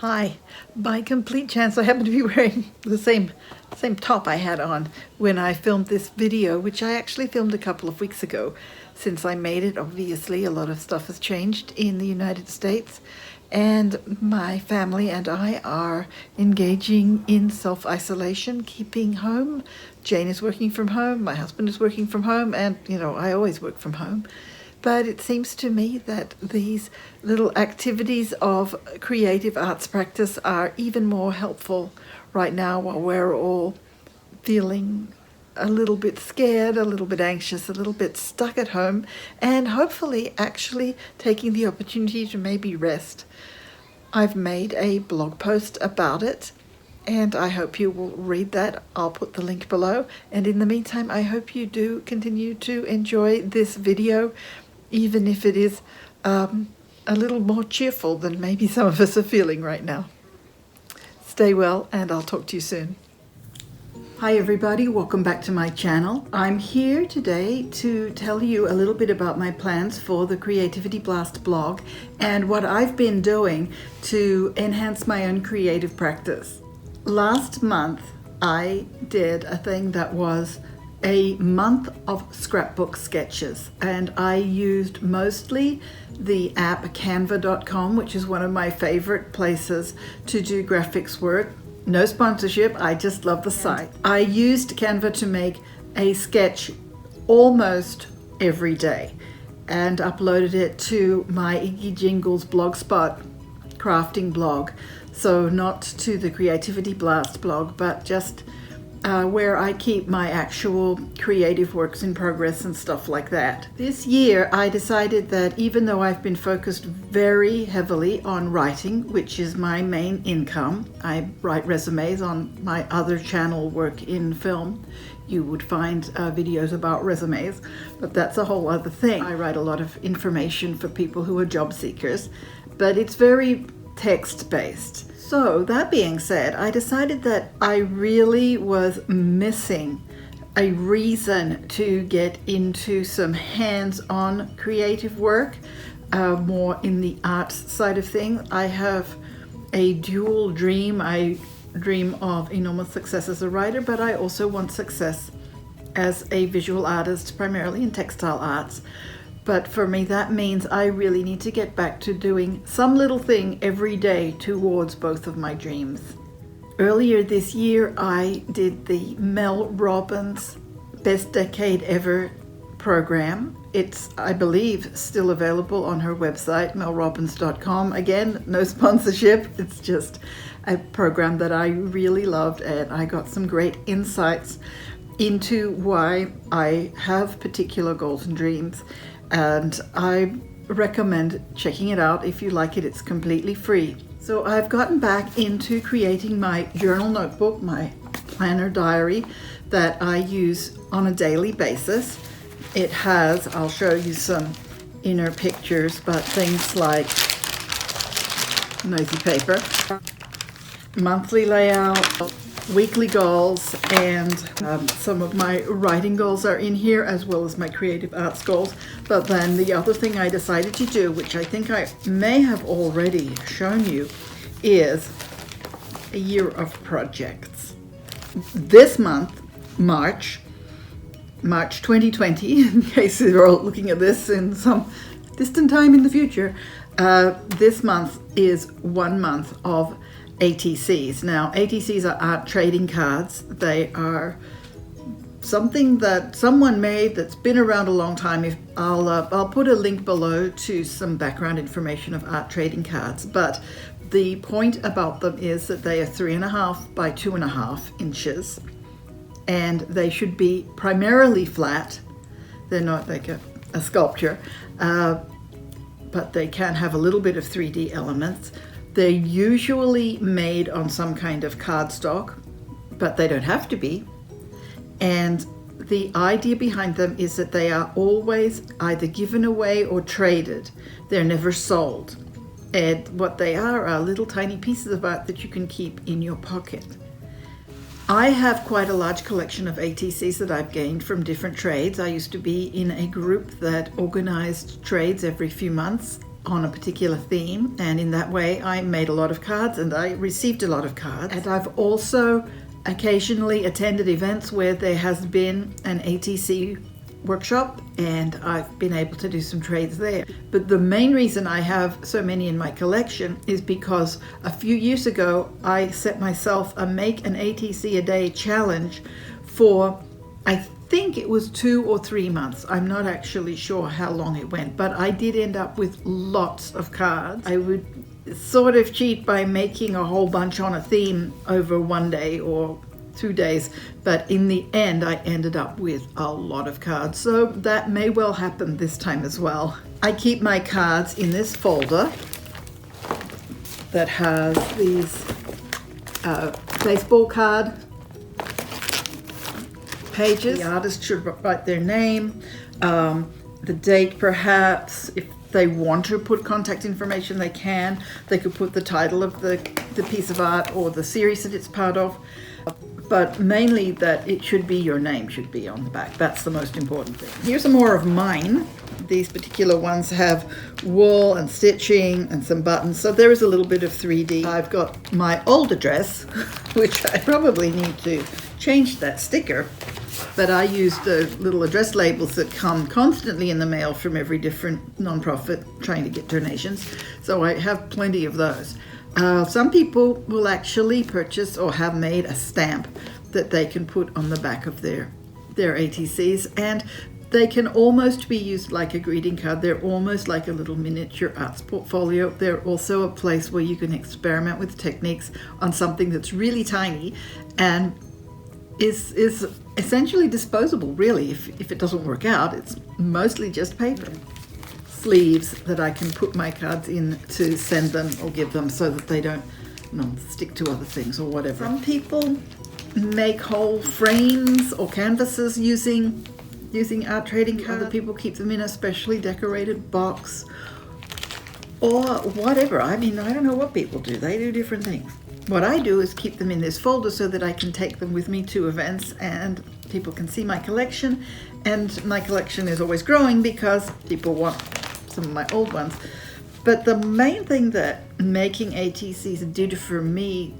Hi. By complete chance, I happen to be wearing the same top I had on when I filmed this video, which I actually filmed a couple of weeks ago. Since I made it, obviously, a lot of stuff has changed in the United States, and my family and I are engaging in self-isolation, keeping home. Jane is working from home, my husband is working from home, and, I always work from home. But it seems to me that these little activities of creative arts practice are even more helpful right now while we're all feeling a little bit scared, a little bit anxious, a little bit stuck at home, and hopefully actually taking the opportunity to maybe rest. I've made a blog post about it, and I hope you will read that. I'll put the link below. And in the meantime, I hope you do continue to enjoy this video, even if it is a little more cheerful than maybe some of us are feeling right now. Stay well, and I'll talk to you soon. Hi everybody, welcome back to my channel. I'm here today to tell you a little bit about my plans for the Creativity Blast blog and what I've been doing to enhance my own creative practice. Last month, I did a thing that was a month of scrapbook sketches, and I used mostly the app canva.com, which is one of my favorite places to do graphics work. No sponsorship, I just love the site. I used Canva to make a sketch almost every day and uploaded it to my Iggy Jingles blogspot crafting blog. So not to the Creativity Blast blog, but just where I keep my actual creative works in progress and stuff like that. This year I decided that even though I've been focused very heavily on writing, which is my main income, I write resumes on my other channel, Work in Film. You would find videos about resumes, but that's a whole other thing. I write a lot of information for people who are job seekers, but it's very text-based. So that being said, I decided that I really was missing a reason to get into some hands-on creative work, more in the arts side of things. I have a dual dream. I dream of enormous success as a writer, but I also want success as a visual artist, primarily in textile arts. But for me, that means I really need to get back to doing some little thing every day towards both of my dreams. Earlier this year, I did the Mel Robbins Best Decade Ever program. It's, I believe, still available on her website, melrobbins.com. Again, no sponsorship. It's just a program that I really loved, and I got some great insights into why I have particular goals and dreams. And I recommend checking it out if you like it. It's completely free. So I've gotten back into creating my journal notebook, my planner diary that I use on a daily basis. It has, I'll show you some inner pictures, but things like nosy paper, monthly layout, weekly goals, and some of my writing goals are in here, as well as my creative arts goals. But then the other thing I decided to do, which I think I may have already shown you, is a year of projects. This month, March 2020, in case you're all looking at this in some distant time in the future, this month is 1 month of ATCs. Now, ATCs are art trading cards. They are something that someone made that's been around a long time. I'll put a link below to some background information of art trading cards. But the point about them is that they are 3.5 by 2.5 inches, and they should be primarily flat. They're not like a sculpture, but they can have a little bit of 3D elements. They're usually made on some kind of cardstock, but they don't have to be. And the idea behind them is that they are always either given away or traded. They're never sold. And what they are little tiny pieces of art that you can keep in your pocket. I have quite a large collection of ATCs that I've gained from different trades. I used to be in a group that organized trades every few months, on a particular theme, and in that way I made a lot of cards and I received a lot of cards. And I've also occasionally attended events where there has been an ATC workshop and I've been able to do some trades there. But the main reason I have so many in my collection is because a few years ago I set myself a make an ATC a day challenge for, I think it was 2 or 3 months. I'm not actually sure how long it went, but I did end up with lots of cards. I would sort of cheat by making a whole bunch on a theme over 1 day or 2 days, but in the end I ended up with a lot of cards, so that may well happen this time as well. I keep my cards in this folder that has these baseball card pages. The artist should write their name, the date perhaps. If they want to put contact information, they can. They could put the title of the piece of art or the series that it's part of. But mainly that it should be your name should be on the back. That's the most important thing. Here's some more of mine. These particular ones have wool and stitching and some buttons, so there is a little bit of 3D. I've got my old address, which I probably need to change that sticker, but I use the little address labels that come constantly in the mail from every different nonprofit trying to get donations, so I have plenty of those. Some people will actually purchase or have made a stamp that they can put on the back of their ATCs, and they can almost be used like a greeting card. They're almost like a little miniature arts portfolio. They're also a place where you can experiment with techniques on something that's really tiny and is essentially disposable, really. If it doesn't work out, it's mostly just paper. Sleeves that I can put my cards in to send them or give them so that they don't stick to other things or whatever. Some people make whole frames or canvases using art trading cards. Other people keep them in a specially decorated box or whatever. I mean, I don't know what people do. They do different things. What I do is keep them in this folder so that I can take them with me to events and people can see my collection. And my collection is always growing because people want some of my old ones. But the main thing that making ATCs did for me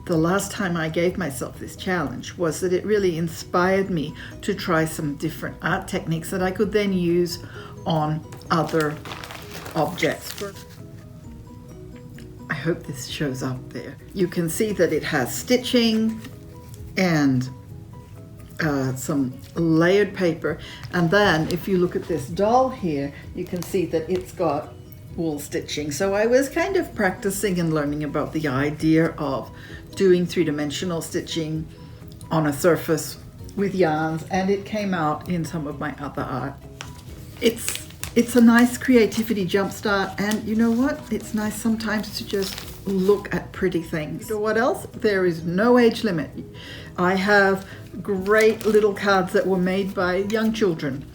the last time I gave myself this challenge was that it really inspired me to try some different art techniques that I could then use on other objects. I hope this shows up there. You can see that it has stitching and some layered paper, and then if you look at this doll here, you can see that it's got wool stitching. So I was kind of practicing and learning about the idea of doing three-dimensional stitching on a surface with yarns, and it came out in some of my other art. It's a nice creativity jumpstart, and you know what? It's nice sometimes to just look at pretty things. You know what else? There is no age limit. I have great little cards that were made by young children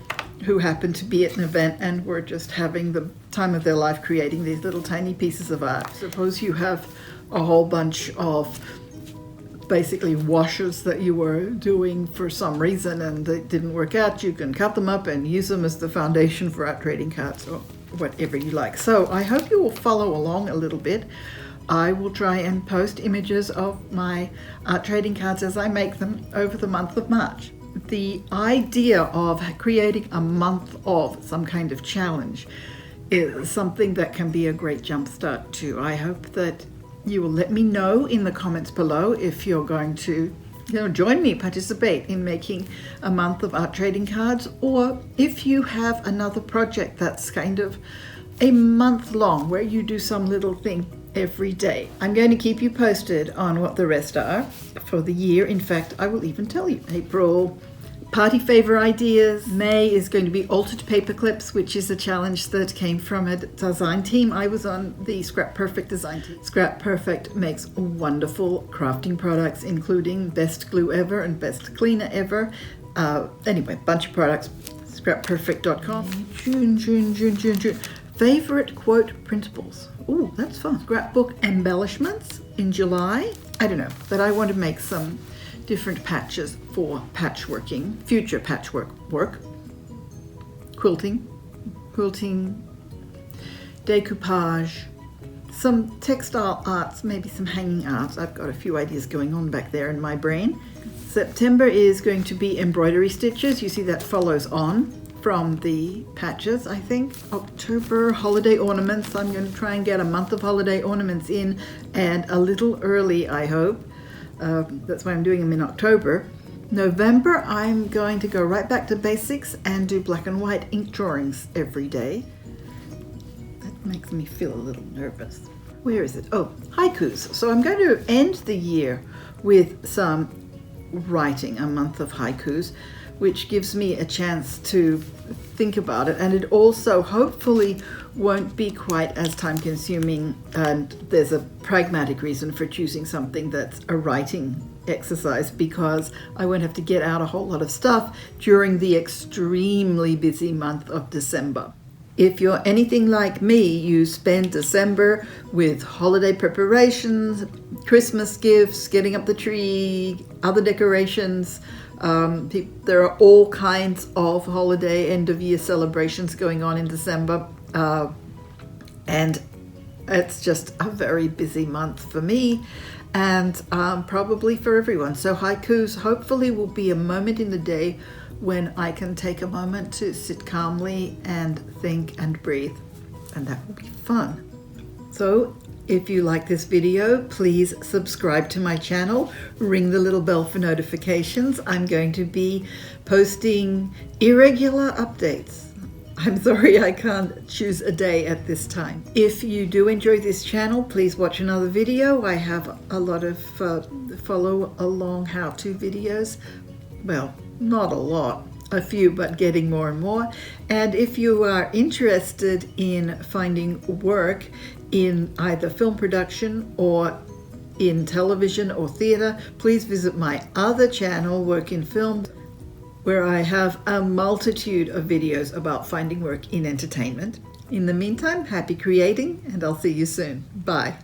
who happened to be at an event and were just having the time of their life creating these little tiny pieces of art. Suppose you have a whole bunch of basically washes that you were doing for some reason and it didn't work out. You can cut them up and use them as the foundation for art trading cards or whatever you like. So I hope you will follow along a little bit. I will try and post images of my art trading cards as I make them over the month of March. The idea of creating a month of some kind of challenge is something that can be a great jumpstart too. I hope that you will let me know in the comments below if you're going to join me, participate in making a month of art trading cards, or if you have another project that's kind of a month long where you do some little thing every day. I'm going to keep you posted on what the rest are for the year. In fact, I will even tell you. April, party favor ideas. May is going to be altered paper clips, which is a challenge that came from a design team. I was on the Scrap Perfect design team. Scrap Perfect makes wonderful crafting products, including best glue ever and best cleaner ever. Anyway, bunch of products. Scrapperfect.com. June. Favorite quote printables. Oh, that's fun. Scrapbook embellishments in July. I don't know, but I want to make some different patches for patchworking, future patchwork work. Quilting. decoupage, some textile arts, maybe some hanging arts. I've got a few ideas going on back there in my brain. September is going to be embroidery stitches. You see that follows on from the patches, I think. October, holiday ornaments. I'm going to try and get a month of holiday ornaments in, and a little early, I hope. That's why I'm doing them in October. November, I'm going to go right back to basics and do black and white ink drawings every day. That makes me feel a little nervous. Where is it? Oh, haikus. So I'm going to end the year with some writing, a month of haikus, which gives me a chance to think about it, and it also hopefully won't be quite as time consuming, and there's a pragmatic reason for choosing something that's a writing exercise, because I won't have to get out a whole lot of stuff during the extremely busy month of December. If you're anything like me, you spend December with holiday preparations, Christmas gifts, getting up the tree, other decorations. There are all kinds of holiday end-of-year celebrations going on in December, and it's just a very busy month for me, and probably for everyone. So haikus hopefully will be a moment in the day when I can take a moment to sit calmly and think and breathe, and that will be fun. So if you like this video, please subscribe to my channel, ring the little bell for notifications. I'm going to be posting irregular updates. I'm sorry I can't choose a day at this time. If you do enjoy this channel, please watch another video. I have a lot of follow along how-to videos. Well, not a lot, a few, but getting more and more. And if you are interested in finding work in either film production or in television or theater, please visit my other channel, Work in Film, where I have a multitude of videos about finding work in entertainment. In the meantime, happy creating, and I'll see you soon. Bye.